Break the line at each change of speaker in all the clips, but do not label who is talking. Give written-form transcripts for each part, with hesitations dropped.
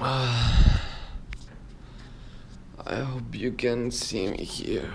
I hope you can see me here.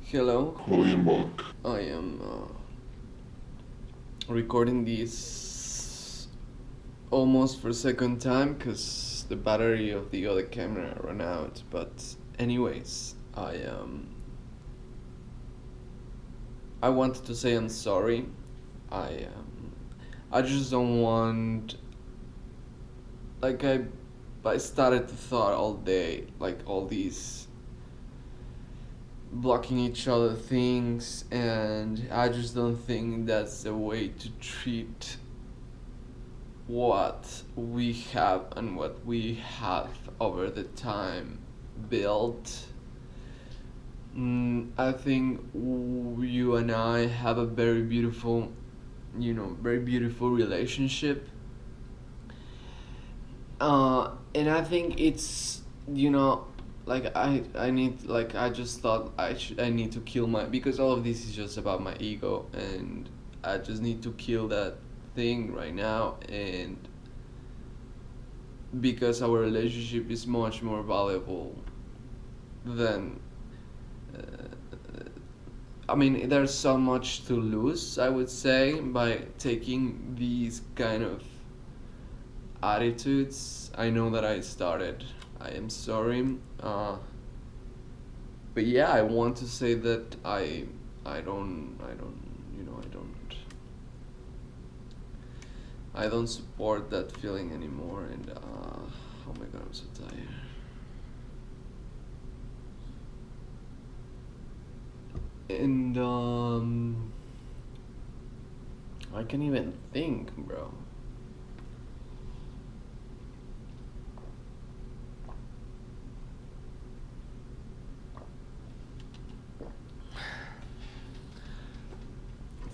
Hello.
William Buck.
I am recording this almost for second time because the battery of the other camera ran out. But anyways, I wanted to say I'm sorry. I just don't want, like, I started to thought all day, like all these blocking each other things, and I just don't think that's the way to treat what we have and what we have over the time built. I think you and I have a very beautiful, very beautiful relationship. And I think it's, like I need, like I just thought I need to kill my, because all of this is just about my ego, and I just need to kill that thing right now, and because our relationship is much more valuable than I mean, there's so much to lose, I would say, by taking these kind of attitudes. I know that I started. I am sorry. But yeah, I want to say that I don't support that feeling anymore. And oh my god, I'm so tired. And I can't even think, bro.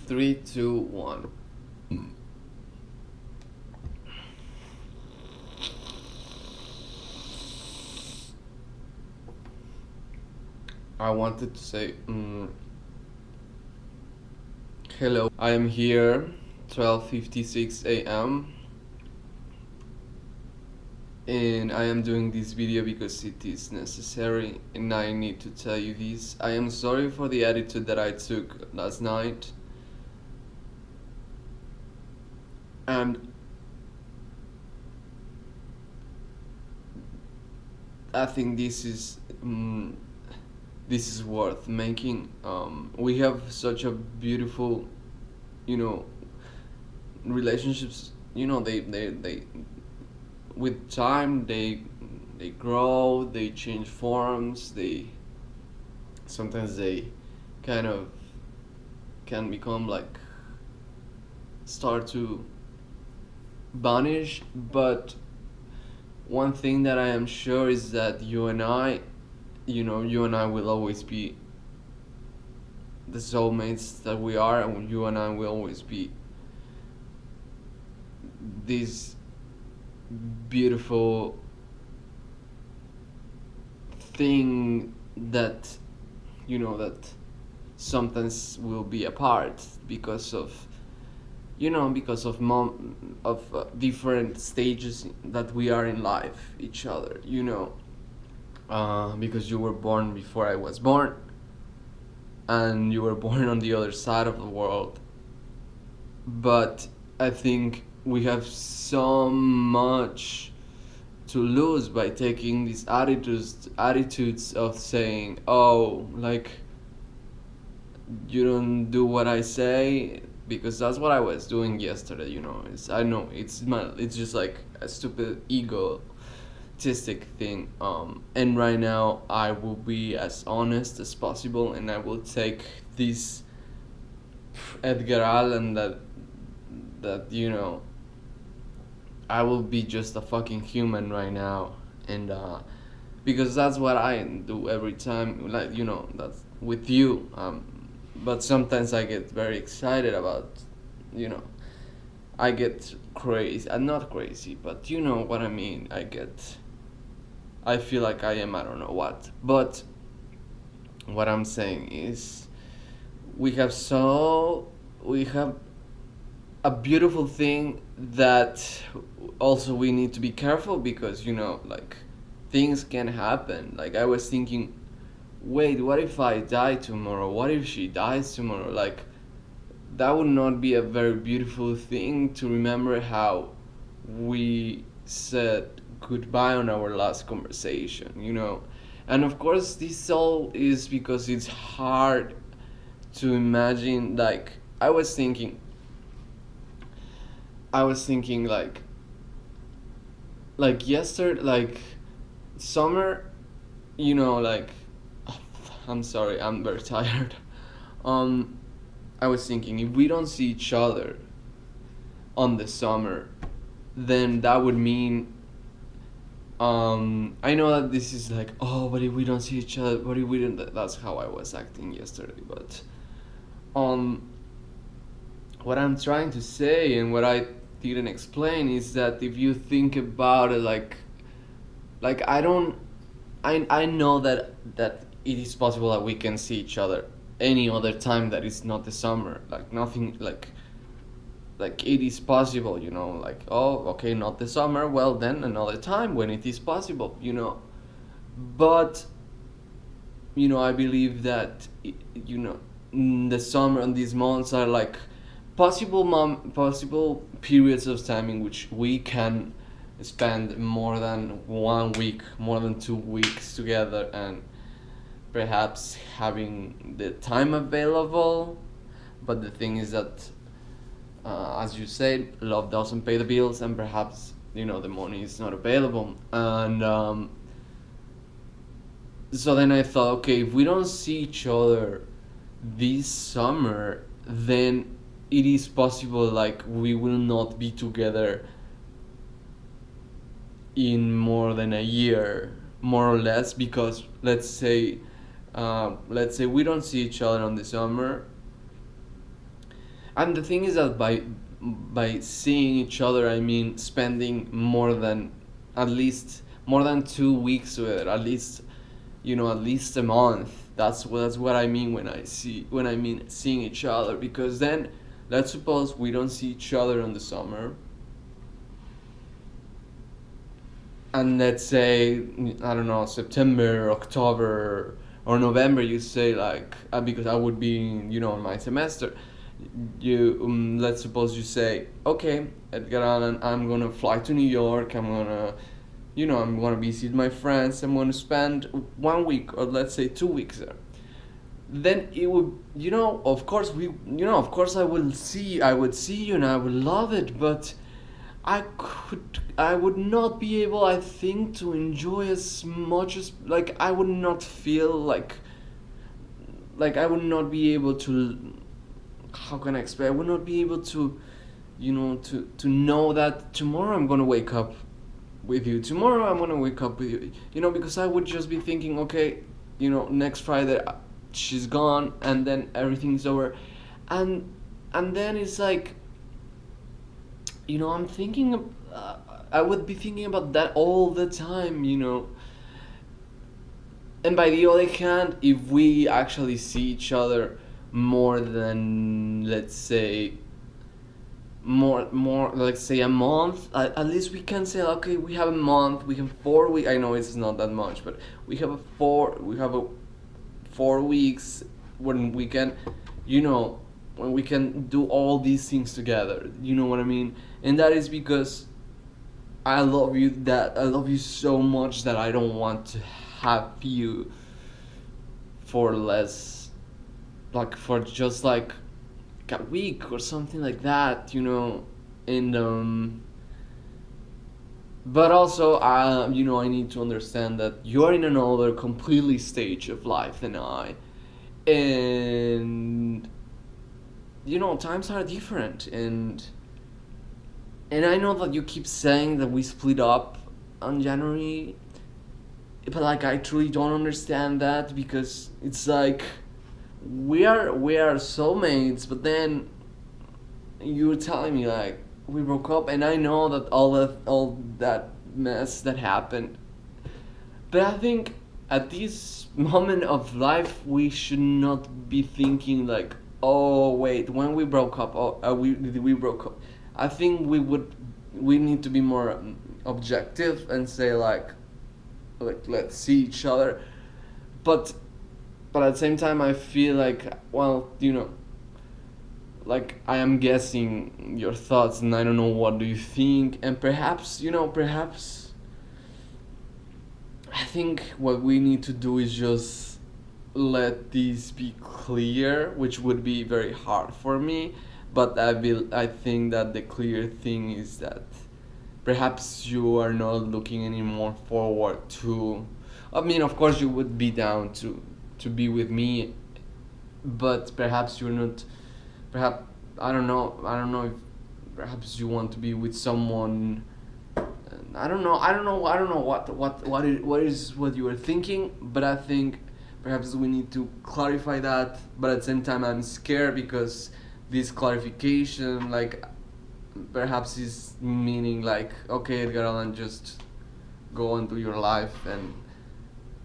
Three, two, one. I wanted to say, hello. I am here, 12:56 a.m. and I am doing this video because it is necessary, and I need to tell you this. I am sorry for the attitude that I took last night, and I think this is worth making. We have such a beautiful, you know, relationships. They with time they grow, they change forms, they sometimes they kind of can become like start to vanish. But one thing that I am sure is that you and I will always be the soulmates that we are, and you and I will always be this beautiful thing that that sometimes will be apart because of different stages that we are in life each other, because you were born before I was born, and you were born on the other side of the world. But I think we have so much to lose by taking these attitudes of saying, oh, like, you don't do what I say, because that's what I was doing yesterday. I know it's just like a stupid egotistic thing. And right now I will be as honest as possible, and I will take this Edgar Allan that I will be just a fucking human right now, and because that's what I do every time, like, that's with you. But sometimes I get very excited about, you know, I get crazy. I'm not crazy, but you know what I mean. I feel like I am, I don't know what. But what I'm saying is, we have a beautiful thing that also we need to be careful because, you know, like things can happen. Like I was thinking, wait, what if I die tomorrow? What if she dies tomorrow? Like that would not be a very beautiful thing to remember how we said goodbye on our last conversation, you know. And of course this all is because it's hard to imagine. Like I was thinking like yesterday, like summer, you know, like I'm sorry, I'm very tired. um I was thinking, if we don't see each other on the summer, then that would mean, I know that this is like, oh, but if we don't see each other, but if we don't, that's how I was acting yesterday. But um what I'm trying to say and what I didn't explain is that if you think about it, like I don't, I know that it is possible that we can see each other any other time that is not the summer. Like nothing, like it is possible, you know. Like, oh, okay, not the summer, well then another time when it is possible, you know. But you know, I believe that you know, the summer and these months are like possible periods of time in which we can spend more than 1 week, more than 2 weeks together, and perhaps having the time available. But the thing is that, as you said, love doesn't pay the bills, and perhaps, you know, the money is not available. And so then I thought, okay, if we don't see each other this summer, then it is possible like we will not be together in more than a year, more or less, because let's say we don't see each other on the summer. And the thing is that by seeing each other, I mean spending at least more than 2 weeks together, at least, you know, at least a month. That's what I mean when I mean seeing each other. Because then, let's suppose we don't see each other in the summer, and let's say, I don't know, September, October, or November. You say like, because I would be, you know, in my semester. You let's suppose you say, okay, Edgar Allan, I'm gonna fly to New York. I'm gonna visit my friends. I'm gonna spend 1 week, or let's say 2 weeks there. Then it would, you know, of course of course I would see you and I would love it. But I would not be able, I think, to enjoy as much as, like, I would not feel like I would not be able to, how can I explain? I would not be able to, you know, to know that tomorrow I'm gonna wake up with you. Tomorrow I'm gonna wake up with you. You know, because I would just be thinking, okay, you know, next Friday she's gone, and then everything's over, and then it's like, you know, I would be thinking about that all the time, you know. And by the other hand, if we actually see each other more than, let's say, let's say a month, at least we can say, okay, we have a month, we have 4 weeks. I know it's not that much, but we have a 4 weeks when we can, you know, when we can do all these things together, you know what I mean? And that is because I love you so much that I don't want to have you for less, like, for just like a week or something like that, you know. And but also, you know, I need to understand that you're in another completely stage of life than I, and you know, times are different. And I know that you keep saying that we split up on January, but like I truly don't understand that, because it's like we are soulmates, but then you're telling me like we broke up, and I know that all that mess that happened. But I think at this moment of life we should not be thinking like Oh wait, when we broke up, we broke up. I think we need to be more objective and say like let's see each other, but at the same time I feel like, well, like I am guessing your thoughts, and I don't know what do you think, and perhaps I think what we need to do is just let this be clear, which would be very hard for me. But I think that the clear thing is that perhaps you are not looking anymore forward to. I mean, of course, you would be down to be with me, but perhaps you're not. Perhaps I don't know. I don't know if perhaps you want to be with someone. I don't know. I don't know what you were thinking, but I think perhaps we need to clarify that. But at the same time, I'm scared because this clarification, like, perhaps is meaning like, okay, Edgar Allan, just go on to your life, and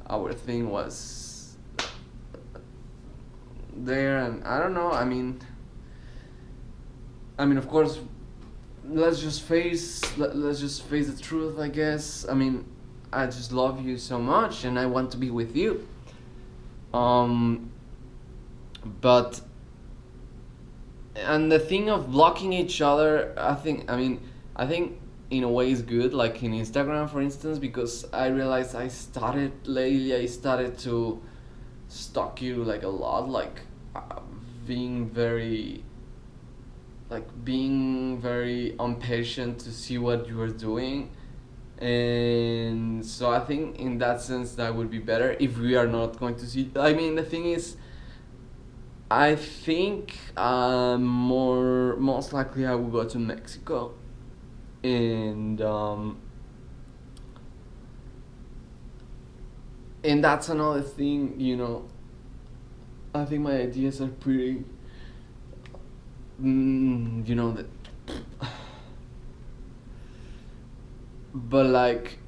our thing was there, and I don't know. I mean, of course, let's just face the truth, I guess. I mean, I just love you so much and I want to be with you. Um but and the thing of blocking each other, I think in a way is good, like in Instagram for instance, because I realized I started to stalk you like a lot, like being very being very impatient to see what you are doing. And so I think in that sense that would be better if we are not going to see. I mean, the thing is, I think most likely I will go to Mexico, and and that's another thing. I think my ideas are pretty, that. But like,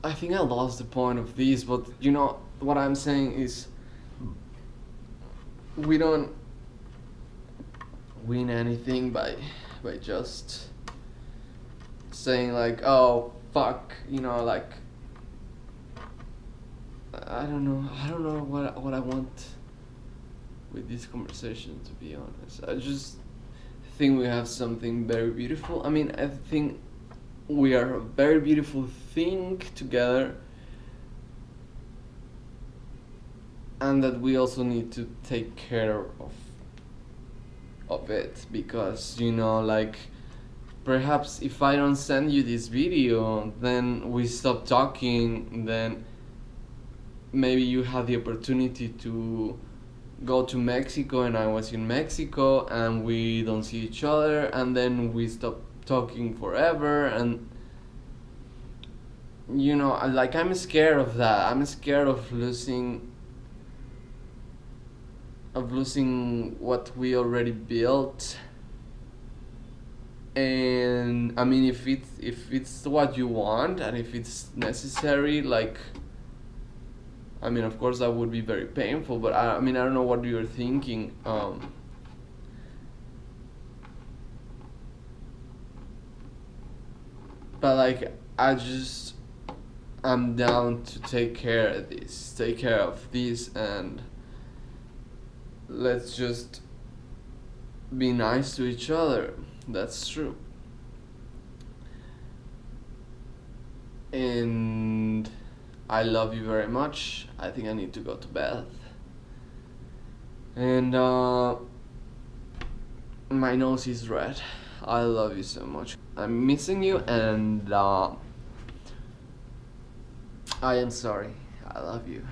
I think I lost the point of this, but what I'm saying is we don't win anything by just saying like, oh fuck, like, I don't know what I want with this conversation, to be honest. I just think we have something very beautiful. I mean, I think we are a very beautiful thing together, and that we also need to take care of it, because like, perhaps if I don't send you this video, then we stop talking, then maybe you had the opportunity to go to Mexico and I was in Mexico and we don't see each other, and then we stop talking forever, and like, I'm scared of that. I'm scared of losing what we already built. And I mean, if it's what you want and if it's necessary, like, I mean, of course that would be very painful, but I mean, I don't know what you're thinking. But like, I'm down to take care of this, and let's just be nice to each other. That's true. And I love you very much. I think I need to go to bed. And my nose is red. I love you so much. I'm missing you, and I am sorry. I love you.